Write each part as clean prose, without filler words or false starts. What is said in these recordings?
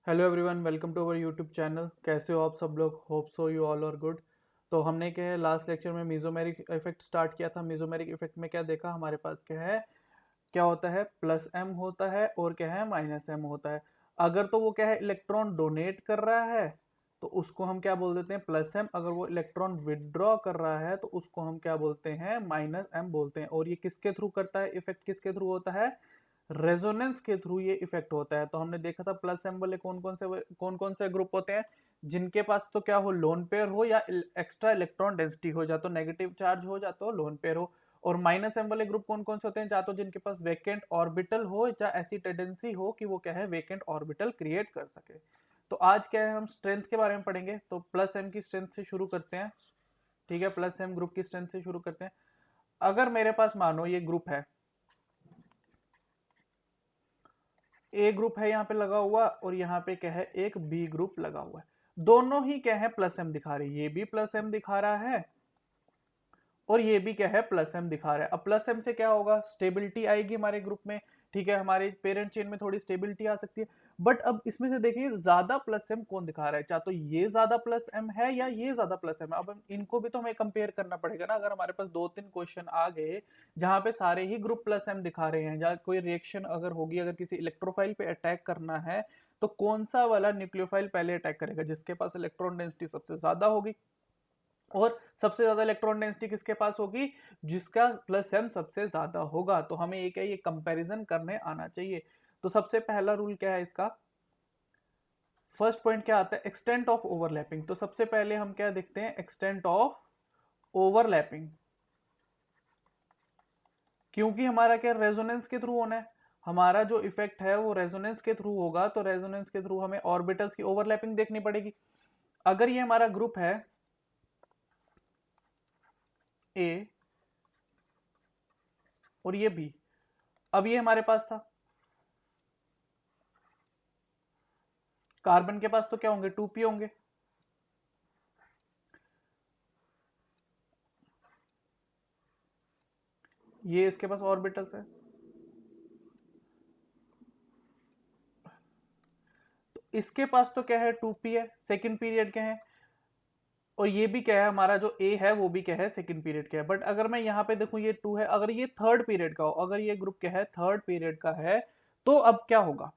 Hello everyone, welcome to our YouTube channel. कैसे हो आप सब लोग? Hope so you all are good. तो हमने क्या है, लास्ट लेक्चर में मीजोमेरिक इफेक्ट स्टार्ट किया था। मीजोमेरिक इफेक्ट में क्या देखा, हमारे पास क्या है, क्या होता है, प्लस एम होता है और क्या है, माइनस एम होता है। अगर तो वो क्या है, इलेक्ट्रॉन डोनेट कर रहा है तो उसको हम क्या बोल देते हैं, प्लस एम। अगर वो इलेक्ट्रॉन विदड्रॉ कर रहा है तो उसको हम क्या बोलते हैं, माइनस एम बोलते हैं। और ये किसके थ्रू करता है, इफेक्ट किसके थ्रू होता है, रेजोनेंस के थ्रू ये इफेक्ट होता है। तो हमने देखा था प्लस एम वाले कौन कौन से ग्रुप होते हैं, जिनके पास तो क्या हो, लोन पेयर हो या एक्स्ट्रा इलेक्ट्रॉन डेंसिटी हो, या तो नेगेटिव चार्ज हो या तो लोन पेयर हो। और माइनस एम वाले ग्रुप कौन कौन से होते हैं, या तो जिनके पास वेकेंट ऑर्बिटल हो या ऐसी टेंडेंसी हो कि वो क्या है, वेकेंट ऑर्बिटल क्रिएट कर सके। तो आज क्या है, हम स्ट्रेंथ के बारे में पढ़ेंगे। तो प्लस एम की स्ट्रेंथ से शुरू करते हैं। ठीक है, प्लस एम ग्रुप की स्ट्रेंथ से शुरू करते हैं। अगर मेरे पास मानो ये ग्रुप है, ए ग्रुप है यहाँ पे लगा हुआ और यहाँ पे क्या है, एक बी ग्रुप लगा हुआ है। दोनों ही क्या है, प्लस एम दिखा रही है। ये भी प्लस एम दिखा रहा है और ये भी क्या है, प्लस एम दिखा रहा है। अब प्लस एम से क्या होगा, स्टेबिलिटी आएगी हमारे ग्रुप में। ठीक है, हमारे पेरेंट चेन में थोड़ी स्टेबिलिटी आ सकती है। बट अब इसमें से देखिए, ज्यादा प्लस एम कौन दिखा रहा है, चाहे तो ये ज्यादा प्लस एम है या ये ज्यादा प्लस एम है। अब इनको भी तो हमें कंपेयर करना पड़ेगा ना। अगर हमारे पास दो तीन क्वेश्चन आ गए जहां पे सारे ही ग्रुप प्लस एम दिखा रहे हैं, जहाँ कोई रिएक्शन अगर होगी, अगर किसी इलेक्ट्रोफाइल पे अटैक करना है, तो कौन सा वाला न्यूक्लियोफाइल पहले अटैक करेगा, जिसके पास इलेक्ट्रॉन डेंसिटी सबसे ज्यादा होगी। और सबसे ज्यादा इलेक्ट्रॉन डेंसिटी किसके पास होगी, जिसका प्लस एम सबसे ज्यादा होगा। तो हमें ये क्या, ये कंपैरिजन करने आना चाहिए। तो सबसे पहला रूल क्या है इसका, फर्स्ट पॉइंट क्या आता है, एक्सटेंट ऑफ ओवरलैपिंग। तो सबसे पहले हम क्या देखते हैं, एक्सटेंट ऑफ ओवरलैपिंग। क्योंकि हमारा क्या, रेजोनेंस के थ्रू होना है, हमारा जो इफेक्ट है वो रेजोनेंस के थ्रू होगा। तो रेजोनेंस के थ्रू हमें ऑर्बिटल्स की ओवरलैपिंग देखनी पड़ेगी। अगर ये हमारा ग्रुप है ए और ये बी, अब ये हमारे पास था, कार्बन के पास तो क्या होंगे, 2p होंगे। ये इसके पास ऑर्बिटल्स है। तो इसके पास तो क्या है, 2p है, सेकंड पीरियड के हैं। और ये भी क्या है, हमारा जो ए है वो भी क्या है, सेकंड पीरियड का है। बट अगर मैं यहाँ पे देखूं, ये 2 है, अगर ये थर्ड पीरियड का हो, अगर ये ग्रुप क्या है, थर्ड पीरियड का है, तो अब क्या होगा,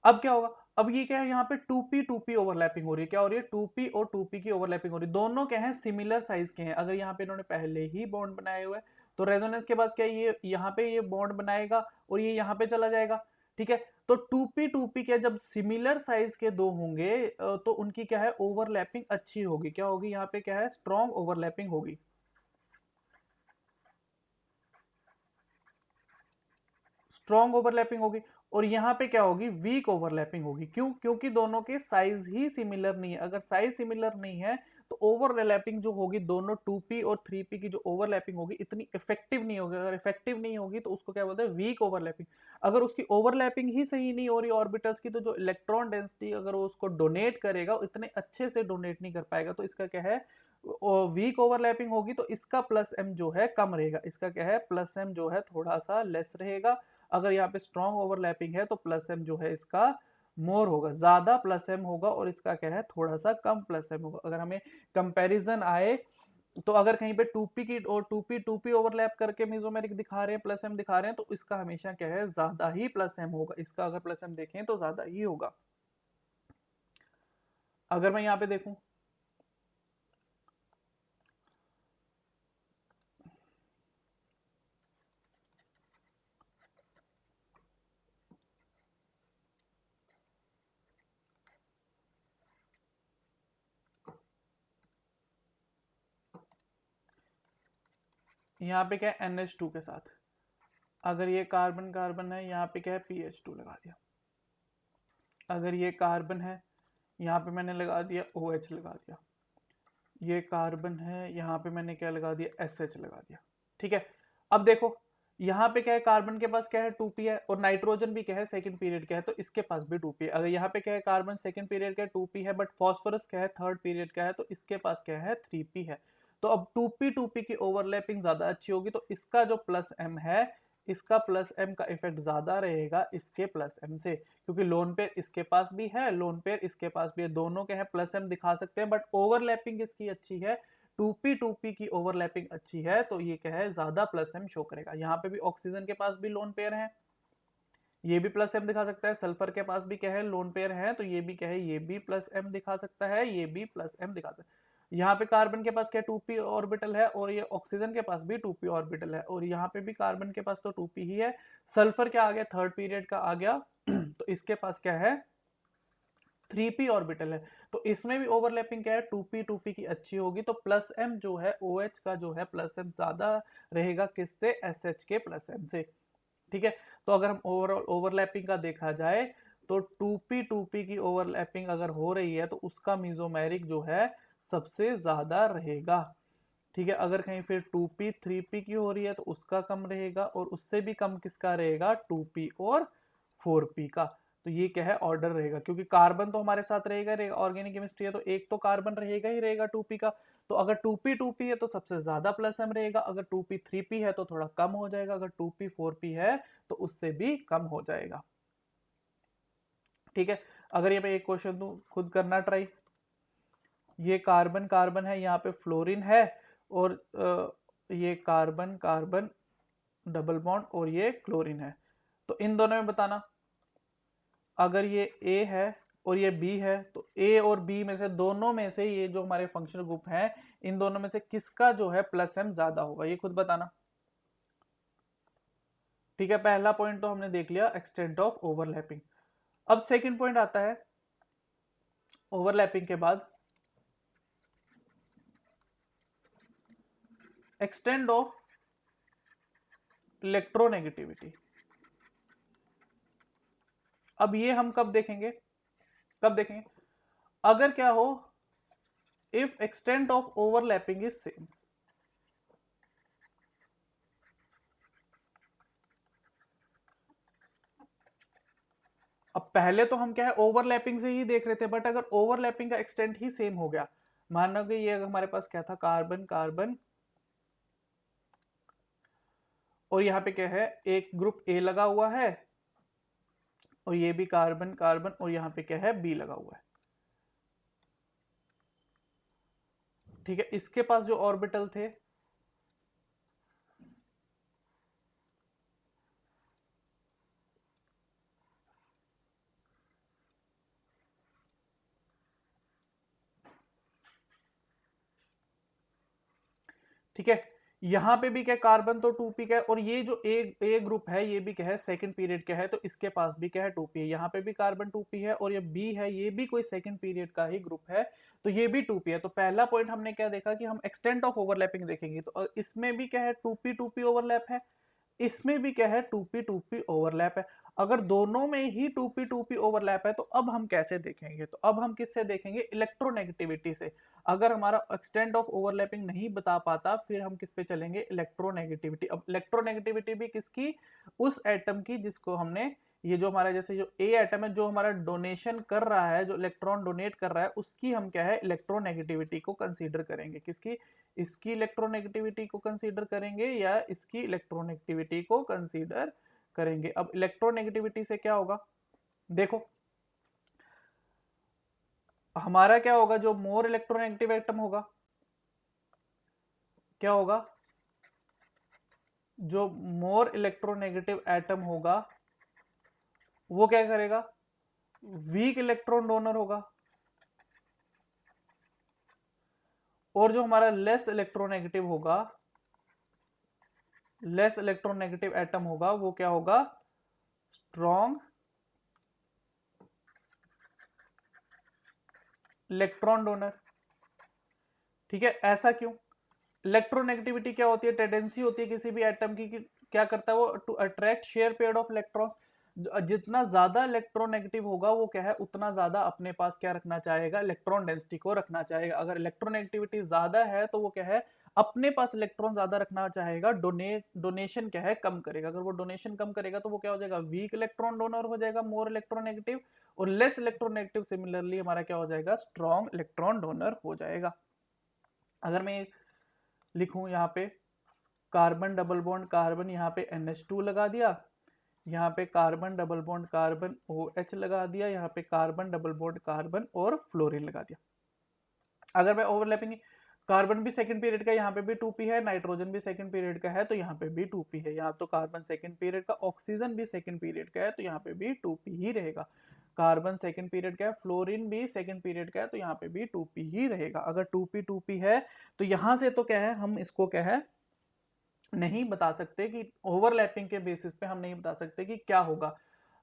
अब क्या होगा, अब ये क्या है, यहाँ पे 2p ओवरलैपिंग हो रही है। क्या हो रही है, 2p और 2p की ओवरलैपिंग हो रही है। दोनों क्या है, सिमिलर साइज के हैं। अगर यहाँ पे इन्होंने पहले ही बॉन्ड बनाए हुए हैं, तो रेजोनेंस के बाद क्या है, ये यहाँ पे ये बॉन्ड बनाएगा और ये यहाँ पे चला जाएगा। ठीक है, तो 2p के जब सिमिलर साइज के दो होंगे, तो उनकी क्या है, ओवरलैपिंग अच्छी होगी। क्या होगी, यहाँ पे क्या है, स्ट्रॉन्ग ओवरलैपिंग होगी, स्ट्रॉन्ग ओवरलैपिंग होगी। और यहाँ पे क्या होगी, वीक ओवरलैपिंग होगी। क्यों, क्योंकि दोनों के साइज ही सिमिलर नहीं है। अगर साइज सिमिलर नहीं है तो ओवरलैपिंग जो होगी, दोनों 2p और 3p की जो ओवरलैपिंग होगी, इतनी इफेक्टिव नहीं होगी। अगर इफेक्टिव नहीं होगी तो उसको क्या बोलते हैं, वीक ओवरलैपिंग। अगर उसकी ओवरलैपिंग ही सही नहीं हो रही ऑर्बिटल्स की, तो जो इलेक्ट्रॉन डेंसिटी अगर वो उसको डोनेट करेगा, इतने अच्छे से डोनेट नहीं कर पाएगा। तो इसका क्या है, वीक ओवरलैपिंग होगी। तो इसका प्लस एम जो है कम रहेगा, इसका क्या है, प्लस एम जो है थोड़ा सा लेस रहेगा। अगर यहाँ पे स्ट्रॉन्ग ओवरलैपिंग है तो प्लस एम जो है इसका मोर होगा, ज्यादा प्लस एम होगा। और इसका क्या है, थोड़ा सा कम प्लस एम होगा। अगर हमें कंपैरिजन आए, तो अगर कहीं पे 2p की और 2p ओवरलैप करके मेसोमेरिक दिखा रहे हैं, प्लस एम दिखा रहे हैं, तो इसका हमेशा क्या है, ज्यादा ही प्लस एम होगा। इसका अगर प्लस एम देखें तो ज्यादा ही होगा। अगर मैं यहाँ पे देखूं, यहाँ पे क्या है, NH2 के साथ, अगर ये कार्बन कार्बन है, यहाँ पे क्या है, PH2 लगा दिया। अगर ये कार्बन है, यहाँ पे मैंने लगा दिया OH लगा दिया। ये कार्बन है, यहाँ पे मैंने क्या लगा दिया, SH लगा दिया। ठीक है, अब देखो यहाँ पे क्या है, कार्बन के पास क्या है, 2p है, और नाइट्रोजन भी क्या है, सेकंड पीरियड का है, तो इसके पास भी 2p है। अगर यहाँ पे क्या है, कार्बन सेकंड पीरियड का है, 2p है, बट फॉस्फोरस क्या है, थर्ड पीरियड का है, तो इसके पास क्या है, 3p है। तो अब 2p की ओवरलैपिंग ज्यादा अच्छी होगी, तो इसका जो प्लस m है, इसका प्लस एम का इफेक्ट ज्यादा रहेगा इसके प्लस एम से, क्योंकि लोन पेयर इसके पास भी है, लोन पेयर इसके पास भी है, दोनों के हैं प्लस एम दिखा सकते हैं, बट ओवरलैपिंग इसकी अच्छी है, 2p की ओवरलैपिंग अच्छी है, तो ये क्या है ज्यादा प्लस एम शो करेगा। यहाँ पे भी ऑक्सीजन के पास भी लोन पेयर है, ये भी प्लस एम दिखा सकता है, सल्फर के पास भी क्या है लोन पेयर है, तो ये भी क्या है ये भी प्लस एम दिखा सकता है, ये भी प्लस एम दिखा सकता है। यहाँ पे कार्बन के पास क्या 2p ऑर्बिटल है, और ये ऑक्सीजन के पास भी 2p ऑर्बिटल है, और यहाँ पे भी कार्बन के पास तो 2p ही है। सल्फर क्या आ गया, थर्ड पीरियड का आ गया तो इसके पास क्या है 3p ऑर्बिटल है, तो इसमें भी ओवरलैपिंग क्या है 2p की अच्छी होगी, तो प्लस एम जो है OH का जो है प्लस एम ज्यादा रहेगा किससे, SH के प्लस एम से। ठीक है, तो अगर हम ओवरऑल ओवरलैपिंग का देखा जाए तो 2p की ओवरलैपिंग अगर हो रही है तो उसका मीजोमेरिक जो है सबसे ज्यादा रहेगा। ठीक है, अगर कहीं फिर 2p 3p की हो रही है तो उसका कम रहेगा, और उससे भी कम किसका रहेगा 2p और 4p का। तो ये क्या है ऑर्डर रहेगा, क्योंकि कार्बन तो हमारे साथ रहेगा ऑर्गेनिक केमिस्ट्री है, तो एक तो कार्बन रहेगा ही रहेगा 2p का, तो अगर 2p है तो सबसे ज्यादा प्लस एम रहेगा, अगर 2p 3p है तो थोड़ा कम हो जाएगा, अगर 2p 4p है तो उससे भी कम हो जाएगा। ठीक है, अगर ये मैं एक क्वेश्चन दूं खुद करना ट्राई, ये कार्बन कार्बन है, यहाँ पे फ्लोरीन है, और ये कार्बन कार्बन डबल बॉन्ड और ये क्लोरीन है, तो इन दोनों में बताना, अगर ये A है और ये B है तो A और B में से दोनों में से ये जो हमारे फंक्शनल ग्रुप हैं इन दोनों में से किसका जो है प्लस एम ज्यादा होगा, ये खुद बताना। ठीक है, पहला पॉइंट तो हमने देख लिया एक्सटेंट ऑफ ओवरलैपिंग। अब सेकंड पॉइंट आता है ओवरलैपिंग के बाद एक्सटेंट ऑफ इलेक्ट्रोनेगेटिविटी। अब ये हम कब देखेंगे, कब देखेंगे, अगर क्या हो if extent of overlapping is same. अब पहले तो हम क्या है ओवरलैपिंग से ही देख रहे थे, बट अगर ओवरलैपिंग का एक्सटेंट ही सेम हो गया, मानो कि ये हमारे पास क्या था कार्बन कार्बन, और यहाँ पे क्या है एक ग्रुप A लगा हुआ है, और ये भी कार्बन कार्बन, और यहाँ पे क्या है B लगा हुआ है। ठीक है, इसके पास जो ऑर्बिटल थे ठीक है, यहां पे भी क्या कार्बन तो 2p का है, और ये जो ए ग्रुप है ये भी क्या है सेकंड पीरियड का है, तो इसके पास भी क्या है 2p है, यहाँ पे भी कार्बन 2p है, और ये B है ये भी कोई सेकंड पीरियड का ही ग्रुप है, तो ये भी 2p है। तो पहला पॉइंट हमने क्या देखा कि हम एक्सटेंट ऑफ ओवरलैपिंग देखेंगे, तो इसमें भी क्या है 2p ओवरलैप है, इसमें भी क्या है 2p ओवरलैप है। अगर दोनों में ही 2p ओवरलैप है तो अब हम कैसे देखेंगे, तो अब हम किससे देखेंगे इलेक्ट्रोनेगेटिविटी से। अगर हमारा एक्सटेंट ऑफ ओवरलैपिंग नहीं बता पाता फिर हम किस पे चलेंगे इलेक्ट्रोनेगेटिविटी। अब इलेक्ट्रोनेगेटिविटी भी किसकी, उस एटम की जिसको हमने, ये जो हमारा जैसे जो ए एटम है जो हमारा डोनेशन कर रहा है, जो इलेक्ट्रॉन डोनेट कर रहा है, उसकी हम क्या है इलेक्ट्रोनेगेटिविटी को कंसीडर करेंगे, किसकी, इसकी इलेक्ट्रोनेगेटिविटी को कंसीडर करेंगे या इसकी इलेक्ट्रोनेगेटिविटी को कंसीडर करेंगे। अब इलेक्ट्रोनेगेटिविटी से क्या होगा, देखो हमारा क्या होगा, जो मोर इलेक्ट्रोनेगेटिव एटम होगा क्या होगा, जो मोर इलेक्ट्रोनेगेटिव एटम होगा वो क्या करेगा, वीक इलेक्ट्रॉन डोनर होगा, और जो हमारा लेस इलेक्ट्रोनेगेटिव होगा, लेस इलेक्ट्रोनेगेटिव एटम होगा वो क्या होगा, स्ट्रॉन्ग इलेक्ट्रॉन डोनर। ठीक है, ऐसा क्यों, इलेक्ट्रोनेगेटिविटी क्या होती है, टेंडेंसी होती है किसी भी एटम की कि क्या करता है वो to attract share pair of electrons, जितना ज्यादा इलेक्ट्रोनेगेटिव होगा वो क्या है उतना ज्यादा अपने पास क्या रखना चाहेगा, इलेक्ट्रॉन डेंसिटी को रखना चाहेगा। अगर इलेक्ट्रोनेगेटिविटी ज्यादा है तो वो क्या है अपने पास इलेक्ट्रॉन ज्यादा रखना चाहेगा, डोनेशन क्या है कम करेगा, अगर वो डोनेशन कम करेगा तो वो क्या हो जाएगा वीक इलेक्ट्रॉन डोनर हो जाएगा मोर इलेक्ट्रोनेगेटिव, और लेस इलेक्ट्रोनेगेटिव सिमिलरली हमारा क्या हो जाएगा स्ट्रॉन्ग इलेक्ट्रॉन डोनर हो जाएगा। अगर मैं लिखूं यहाँ पे कार्बन डबल बॉन्ड कार्बन, यहाँ पे NH2 लगा दिया, यहाँ पे carbon double bond carbon OH लगा दिया, यहाँ पे कार्बन डबल बॉन्ड कार्बन और फ्लोरीन लगा दिया। अगर मैं ओवरलैपिंग, कार्बन भी सेकंड पीरियड का, यहाँ पे भी 2p है, नाइट्रोजन भी सेकंड पीरियड का है तो यहाँ पे भी 2p है। यहाँ तो कार्बन सेकंड पीरियड का, ऑक्सीजन भी सेकंड पीरियड का है तो यहाँ पे भी 2p ही रहेगा। कार्बन सेकंड पीरियड का है, फ्लोरीन भी सेकंड पीरियड का है तो यहाँ पे भी 2p ही रहेगा। अगर 2p है तो यहाँ से तो क्या है, हम इसको क्या है नहीं बता सकते कि ओवरलैपिंग के बेसिस पे हम नहीं बता सकते कि क्या होगा।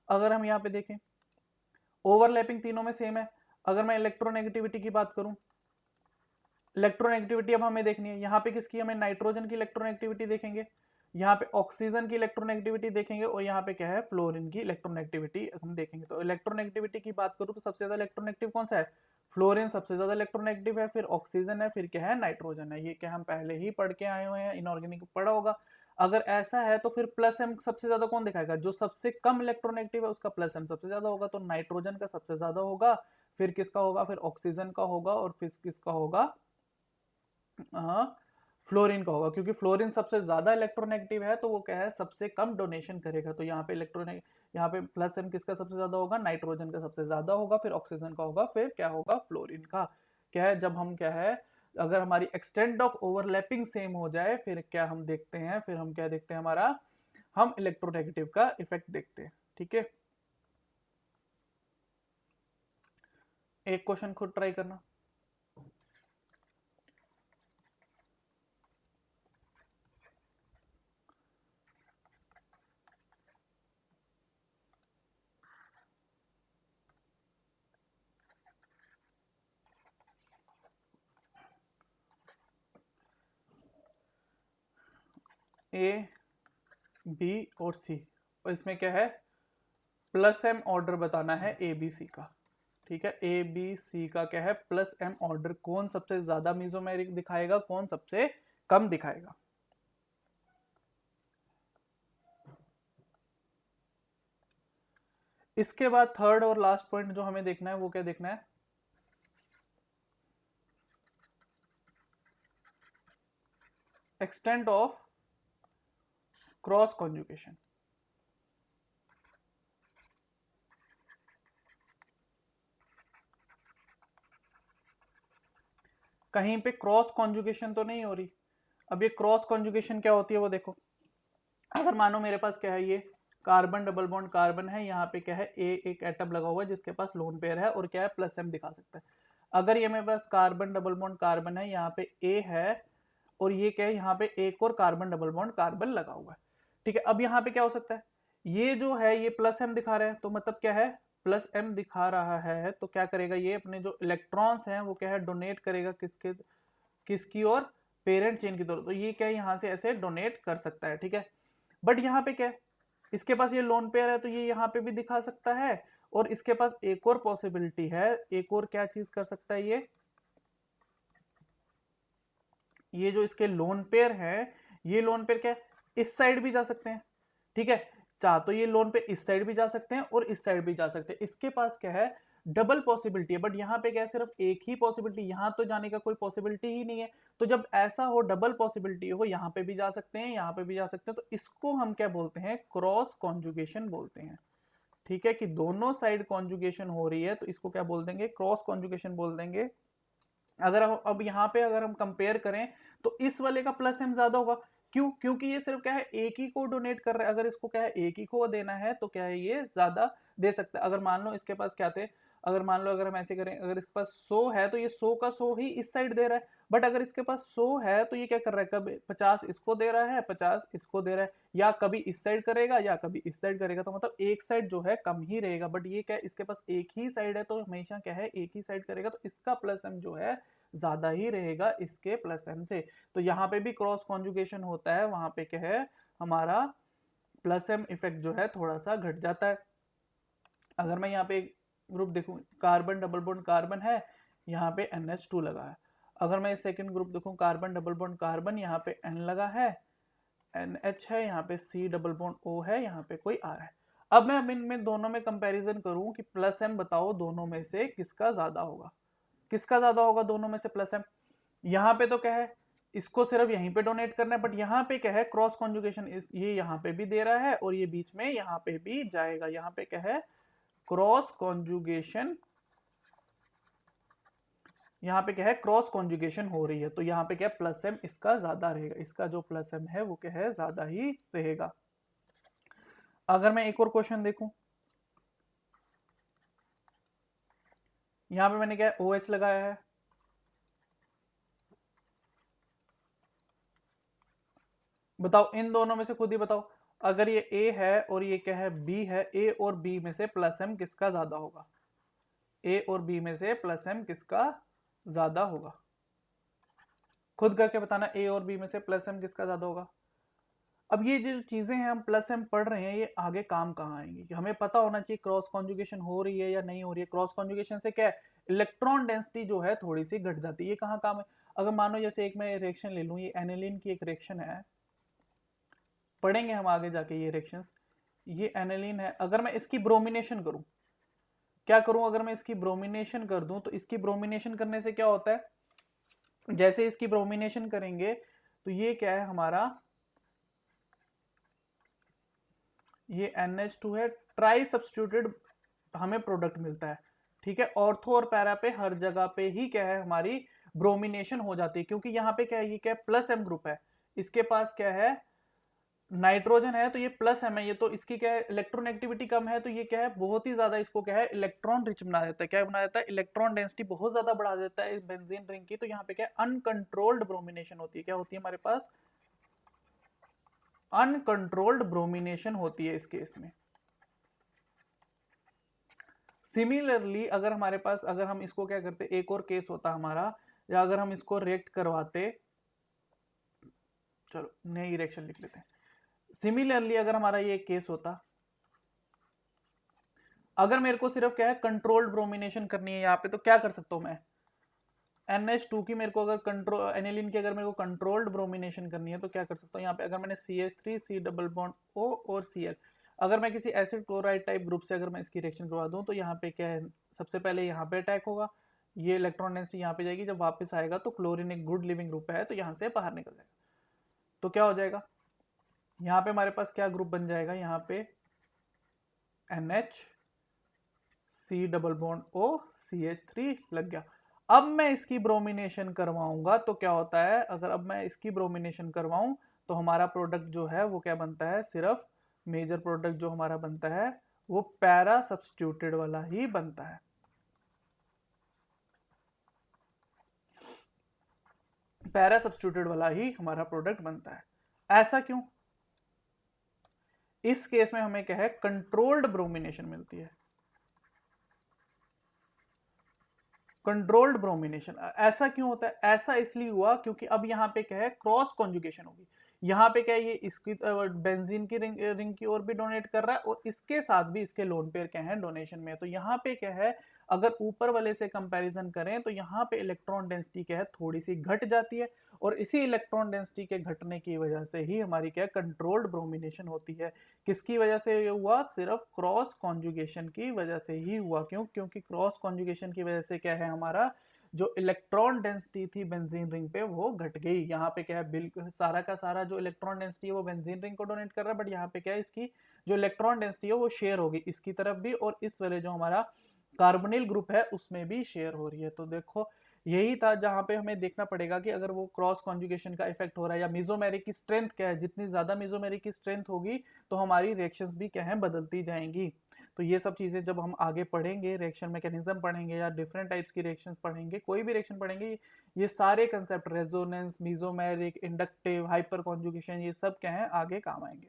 अगर हम यहाँ पे देखें, ओवरलैपिंग तीनों में सेम है। अगर मैं इलेक्ट्रोनेगेटिविटी की बात करूं, इलेक्ट्रोनेगेटिविटी अब हमें देखनी है। यहाँ पे किसकी, हमें नाइट्रोजन की इलेक्ट्रोनेगेटिविटी देखेंगे, यहाँ पे ऑक्सीजन की इलेक्ट्रोनेगेटिविटी देखेंगे और यहाँ पे क्या है, फ्लोरीन की इलेक्ट्रोनेगेटिविटी हम देखेंगे। तो इलेक्ट्रोनेगेटिविटी की बात करूँ तो सबसे ज्यादा इलेक्ट्रोनेगेटिव कौन सा है, फ्लोरीन सबसे ज्यादा इलेक्ट्रोनेगेटिव है, फिर ऑक्सीजन है, फिर क्या है, नाइट्रोजन है। ये क्या हम पहले ही पढ़ के आए हुए हैं, इनऑर्गेनिक पढ़ा होगा। अगर ऐसा है तो फिर प्लस एम सबसे ज्यादा कौन दिखाएगा, जो सबसे कम इलेक्ट्रोनेगेटिव है उसका प्लस एम सबसे ज्यादा होगा, तो नाइट्रोजन का सबसे ज्यादा होगा, फिर किसका होगा, फिर ऑक्सीजन का होगा और फिर किसका होगा, फ्लोरीन का होगा। क्योंकि फ्लोरीन सबसे ज्यादा इलेक्ट्रोनेगेटिव है तो वो क्या है, सबसे कम डोनेशन करेगा। तो यहाँ पे इलेक्ट्रोनेग, यहाँ पे प्लस एम किसका सबसे ज्यादा होगा, नाइट्रोजन का सबसे ज्यादा होगा, फिर ऑक्सीजन का होगा, फिर क्या होगा, फ्लोरीन का। क्या है, जब हम क्या है, अगर हमारी एक्सटेंट ऑफ ओवरलैपिंग सेम हो जाए फिर क्या हम देखते हैं, फिर हम क्या देखते हैं, हमारा हम इलेक्ट्रोनेगेटिव का इफेक्ट देखते हैं। ठीक है, एक क्वेश्चन खुद ट्राई करना। ए, बी और सी, और इसमें क्या है, प्लस एम ऑर्डर बताना है ए बी सी का। ठीक है, ए बी सी का क्या है, प्लस एम ऑर्डर, कौन सबसे ज्यादा मीजोमेरिक दिखाएगा, कौन सबसे कम दिखाएगा। इसके बाद थर्ड और लास्ट पॉइंट जो हमें देखना है वो क्या देखना है, एक्सटेंट ऑफ क्रॉस कॉन्जुगेशन। कहीं पे क्रॉस कॉन्जुगेशन तो नहीं हो रही। अब ये क्रॉस कॉन्जुगेशन क्या होती है वो देखो। अगर मानो मेरे पास क्या है, ये कार्बन डबल बॉन्ड कार्बन है, यहाँ पे क्या है, एक एटम लगा हुआ है जिसके पास लोन पेयर है और क्या है, प्लस एम दिखा सकता है। अगर ये मेरे पास कार्बन डबल बॉन्ड कार्बन है, यहाँ पे ए है और ये क्या है, यहाँ पे एक और कार्बन डबल बॉन्ड कार्बन लगा हुआ है। ठीक है, अब यहाँ पे क्या हो सकता है, ये जो है ये प्लस एम दिखा रहा है तो मतलब क्या है, प्लस एम दिखा रहा है तो क्या करेगा, ये अपने जो इलेक्ट्रॉन्स हैं वो क्या है, डोनेट करेगा किसके, किसकी और, पेरेंट चेन की तरफ। तो ये क्या है, यहाँ से ऐसे डोनेट कर सकता है। ठीक है, बट यहाँ पे क्या है, इसके पास ये लोन पेयर है तो ये यहाँ पे भी दिखा सकता है, और इसके पास एक और पॉसिबिलिटी है, एक और क्या चीज कर सकता है, ये जो इसके लोन पेयर है, ये लोन पेयर क्या है, इस साइड भी जा सकते हैं। ठीक है, चाह तो ये लोन पे इस साइड भी जा सकते हैं और इस साइड भी जा सकते हैं। इसके पास क्या है, डबल पॉसिबिलिटी है, बट यहाँ पे क्या है, सिर्फ एक ही पॉसिबिलिटी, यहाँ तो जाने का कोई पॉसिबिलिटी ही नहीं है। तो जब ऐसा हो, डबल पॉसिबिलिटी हो, यहाँ पे भी जा सकते हैं, यहाँ पे भी जा सकते हैं, तो इसको हम क्या बोलते हैं, क्रॉस कॉन्जुगेशन बोलते हैं। ठीक है, कि दोनों साइड कॉन्जुगेशन हो रही है तो इसको क्या बोल देंगे, क्रॉस कॉन्जुगेशन बोल देंगे। अगर हम अब यहाँ पे अगर हम कंपेयर करें तो इस वाले का प्लस एम ज्यादा होगा। क्यों, क्योंकि ये सिर्फ क्या है, एक ही को डोनेट कर रहा है। अगर इसको क्या है, एक ही को देना है तो क्या है, ये ज्यादा दे सकता है। अगर मान लो इसके पास क्या थे, अगर मान लो अगर हम ऐसे करें, अगर इसके पास 100 है तो ये 100 का 100 ही इस साइड दे रहा है। बट अगर इसके पास 100 है तो ये क्या कर रहा है, कभी 50 इसको दे रहा है, 50 इसको दे रहा है, या कभी इस साइड करेगा या कभी इस साइड करेगा। तो मतलब एक साइड जो है कम ही रहेगा। बट ये क्या है, इसके पास एक ही साइड है तो हमेशा क्या है, एक ही साइड करेगा, तो इसका प्लस एम जो है ज्यादा ही रहेगा इसके प्लस एम से। तो यहाँ पे भी क्रॉस कॉन्जुगेशन होता है, वहां पे क्या है, हमारा प्लस एम इफेक्ट जो है थोड़ा सा घट जाता है। अगर मैं यहाँ पे ग्रुप देखूं, कार्बन डबल बॉन्ड कार्बन है, यहाँ पे NH2 लगा है। अगर मैं सेकंड ग्रुप देखूं, कार्बन डबल बॉन्ड कार्बन, यहाँ पे N लगा है, NH है, यहाँ पे C डबल बॉन्ड O है, यहाँ पे कोई R है। अब मैं इनमें दोनों में कंपैरिजन करूं कि प्लस एम बताओ दोनों में से किसका ज्यादा होगा, किसका ज्यादा होगा दोनों में से प्लस एम। यहाँ पे तो क्या है, इसको सिर्फ यहीं पे डोनेट करना है, बट यहाँ पे क्या है क्रॉस कॉन्जुगेशन, ये यहाँ पे भी दे रहा है और ये बीच में यहाँ पे भी जाएगा। यहाँ पे क्या है क्रॉस कॉन्जुगेशन, यहाँ पे क्या है क्रॉस कॉन्जुगेशन हो रही है, तो यहाँ पे क्या है प्लस एम इसका ज्यादा रहेगा, इसका जो प्लस एम है वो क्या है ज्यादा ही रहेगा। अगर मैं एक और क्वेश्चन देखूं, यहाँ पे मैंने क्या है OH लगाया है, बताओ इन दोनों में से खुद ही बताओ, अगर ये A है और ये क्या है B है, A और B में से प्लस एम किसका ज्यादा होगा? A और B में से प्लस एम किसका ज्यादा होगा? खुद करके बताना, A और B में से प्लस एम किसका ज्यादा होगा। अब ये जो चीजें हैं हम प्लस एम पढ़ रहे हैं, ये आगे काम कहाँ आएंगी कि हमें पता होना चाहिए क्रॉस कॉन्जुगेशन हो रही है या नहीं हो रही है। क्रॉस कॉन्जुगेशन से क्या है इलेक्ट्रॉन डेंसिटी जो है थोड़ी सी घट जाती है, ये कहाँ काम है। अगर मानो जैसे एक मैं रिएक्शन ले लूँ, ये एनिलीन की एक रिएक्शन है, पढ़ेंगे हम आगे जाके ये रिएक्शंस। ये एनिलीन है, अगर मैं इसकी ब्रोमिनेशन करूं, क्या करूं अगर मैं इसकी ब्रोमिनेशन कर दूं, तो इसकी ब्रोमिनेशन करने से क्या होता है, जैसे इसकी ब्रोमिनेशन करेंगे तो ये क्या है हमारा, ये NH2 है, ट्राई सब्स्टिट्यूटेड हमें प्रोडक्ट मिलता है। ठीक है, ऑर्थो और पैरा पे हर जगह पे ही क्या है हमारी ब्रोमिनेशन हो जाती है, क्योंकि यहाँ पे क्या है ये क्या है प्लस एम ग्रुप है, इसके पास क्या है नाइट्रोजन है, तो ये प्लस एम है, ये तो इसकी क्या है इलेक्ट्रॉन एक्टिविटी कम है, तो ये क्या है बहुत ही ज्यादा इसको क्या है इलेक्ट्रॉन रिच बना देता है। क्या बना देता है इलेक्ट्रॉन डेंसिटी बहुत ज्यादा बढ़ा देता है इस बेंजीन रिंग की। तो यहाँ पे क्या अनकंट्रोल्ड ब्रोमिनेशन होती है, क्या होती है हमारे पास अनकंट्रोल्ड ब्रोमिनेशन होती है इस केस में। सिमिलरली अगर हमारे पास, अगर हम इसको क्या करते एक और केस होता हमारा, या अगर हम इसको रिएक्ट करवाते, चलो नई रिएक्शन लिख लेते हैं। सिमिलरली अगर हमारा ये केस होता, अगर मेरे को सिर्फ क्या है कंट्रोल्ड ब्रोमिनेशन करनी है यहाँ पे, तो क्या कर सकता हूं मैं NH2 की मेरे को अगर कंट्रोल एनिलीन की अगर मेरे को कंट्रोल्ड ब्रोमिनेशन करनी है तो क्या कर सकता हूँ यहाँ पे, अगर मैंने CH3 C double bond O और Cl, अगर मैं किसी एसिड क्लोराइड टाइप ग्रुप से अगर मैं इसकी रिएक्शन करवा दूं, तो यहाँ पे क्या है सबसे पहले यहाँ पे अटैक होगा, ये इलेक्ट्रॉन डेंसिटी यहाँ पे जाएगी, जब वापस आएगा तो क्लोरीन एक गुड लिविंग ग्रुप है तो यहाँ से बाहर निकल जाएगा। तो क्या हो जाएगा यहाँ पे हमारे पास क्या ग्रुप बन जाएगा, यहाँ पे NH C double bond O CH3 लग गया। अब मैं इसकी ब्रोमिनेशन करवाऊंगा तो क्या होता है, अगर अब मैं इसकी ब्रोमिनेशन करवाऊं तो हमारा प्रोडक्ट जो है वो क्या बनता है, सिर्फ मेजर प्रोडक्ट जो हमारा बनता है वो पैरा सब्स्टिट्यूटेड वाला ही बनता है। पैरा सब्स्टिट्यूटेड वाला ही हमारा प्रोडक्ट बनता है। ऐसा क्यों, इस केस में हमें क्या है कंट्रोल्ड ब्रोमिनेशन मिलती है, कंट्रोल्ड ब्रोमिनेशन। ऐसा क्यों होता है, ऐसा इसलिए हुआ क्योंकि अब यहाँ पे क्या है क्रॉस कॉन्जुगेशन होगी। यहाँ पे क्या है ये इसकी बेंजीन की रिंग की ओर भी डोनेट कर रहा है और इसके साथ भी इसके लोन पेयर क्या है डोनेशन में है। तो यहाँ पे क्या है अगर ऊपर वाले से कंपैरिजन करें तो यहाँ पे इलेक्ट्रॉन डेंसिटी क्या है थोड़ी सी घट जाती है, और इसी इलेक्ट्रॉन डेंसिटी के घटने की वजह से ही हमारी क्या कंट्रोल्ड ब्रोमिनेशन होती है। किसकी वजह से ये हुआ, सिर्फ क्रॉस कॉन्जुगेशन की वजह से ही हुआ। क्यों, क्योंकि क्रॉस कॉन्जुगेशन की वजह से क्या है हमारा जो इलेक्ट्रॉन डेंसिटी थी बेंजीन रिंग पे वो घट गई। यहाँ पे क्या है बिल्कुल सारा का सारा जो इलेक्ट्रॉन डेंसिटी है वो बेंजीन रिंग को डोनेट कर रहा है, बट यहाँ पे क्या है इसकी जो इलेक्ट्रॉन डेंसिटी है वो शेयर होगी इसकी तरफ भी, और इस वाले जो हमारा कार्बोनिल ग्रुप है उसमें भी शेयर हो रही है। तो देखो यही था जहां पे हमें देखना पड़ेगा कि अगर वो क्रॉस कॉन्जुगेशन का इफेक्ट हो रहा है या मेसोमेरिक की स्ट्रेंथ क्या है, जितनी ज्यादा मेसोमेरिक की स्ट्रेंथ होगी तो हमारी रिएक्शंस भी क्या है बदलती जाएंगी। तो ये सब चीजें जब हम आगे पढ़ेंगे, रिएक्शन मैकेनिज्म पढ़ेंगे या डिफरेंट टाइप्स की रिएक्शंस पढ़ेंगे, कोई भी रिएक्शन पढ़ेंगे, ये सारे concept resonance, mesomeric, inductive, hyper conjugation, ये सब क्या है आगे काम आएंगे।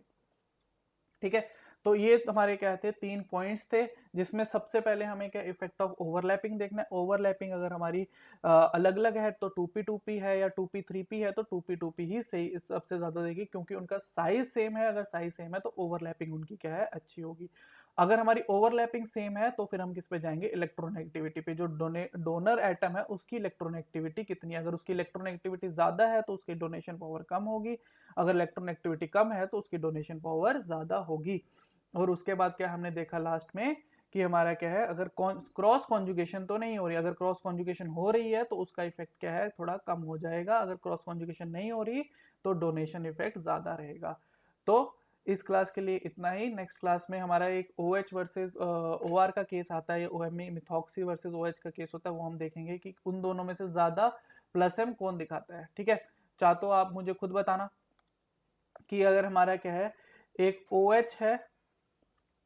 ठीक है, तो ये हमारे क्या थे 3 पॉइंट्स थे, जिसमें सबसे पहले हमें क्या इफेक्ट ऑफ ओवरलैपिंग देखना है। ओवरलैपिंग अगर हमारी अलग अलग है तो 2p2p है या 2p3p है तो 2p2p ही सही सबसे ज्यादा देगी, क्योंकि उनका साइज सेम है। अगर साइज सेम है तो ओवरलैपिंग उनकी क्या है अच्छी होगी। अगर हमारी ओवरलैपिंग सेम है तो फिर हम किस पे जाएंगे, इलेक्ट्रॉन एक्टिविटी पे। जो डोनर एटम है उसकी इलेक्ट्रॉन एक्टिविटी कितनी है, अगर उसकी इलेक्ट्रॉन एक्टिविटी ज्यादा है तो उसकी डोनेशन पावर कम होगी, अगर इलेक्ट्रॉन एक्टिविटी कम है तो उसकी डोनेशन पावर ज्यादा होगी। और उसके बाद क्या हमने देखा लास्ट में कि हमारा क्या है, अगर क्रॉस कॉन्जुगेशन तो नहीं हो रही, अगर क्रॉस कॉन्जुगेशन हो रही है तो उसका इफेक्ट क्या है, थोड़ा कम हो जाएगा, अगर क्रॉस कॉन्जुगेशन नहीं हो रही तो डोनेशन इफेक्ट ज़्यादा रहेगा। तो इस क्लास के लिए इतना ही। नेक्स्ट क्लास में हमारा एक OH वर्सेस OR का केस आता है, OMe मिथॉक्सी वर्सेस OH का केस होता है, वो हम देखेंगे कि उन दोनों में से ज़्यादा प्लस एम कौन दिखाता है। ठीक है, चाहे तो आप मुझे खुद बताना कि अगर हमारा क्या है, एक OH है,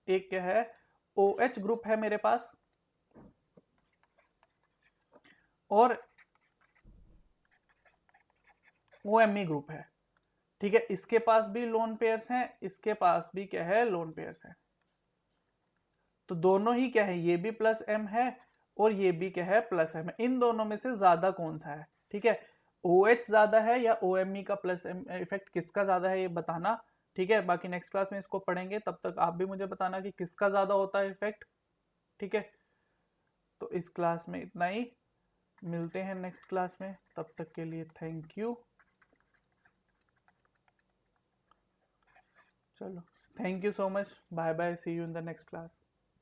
एक क्या है, OH ग्रुप है मेरे पास, और OMe ग्रुप है। ठीक है, इसके पास भी लोन पेयर्स हैं, इसके पास भी क्या है, लोन पेयर्स हैं। तो दोनों ही क्या है, ये भी प्लस एम है और ये भी क्या है, प्लस एम है। इन दोनों में से ज्यादा कौन सा है? ठीक है, OH ज्यादा है या OMe का प्लस एम इफेक्ट किसका ज्यादा है, ये बताना। ठीक है, बाकी नेक्स्ट क्लास में इसको पढ़ेंगे, तब तक आप भी मुझे बताना कि किसका ज्यादा होता है इफेक्ट। ठीक है, तो इस क्लास में इतना ही, मिलते हैं नेक्स्ट क्लास में, तब तक के लिए थैंक यू। चलो, thank you so much, bye bye, see you in the next class.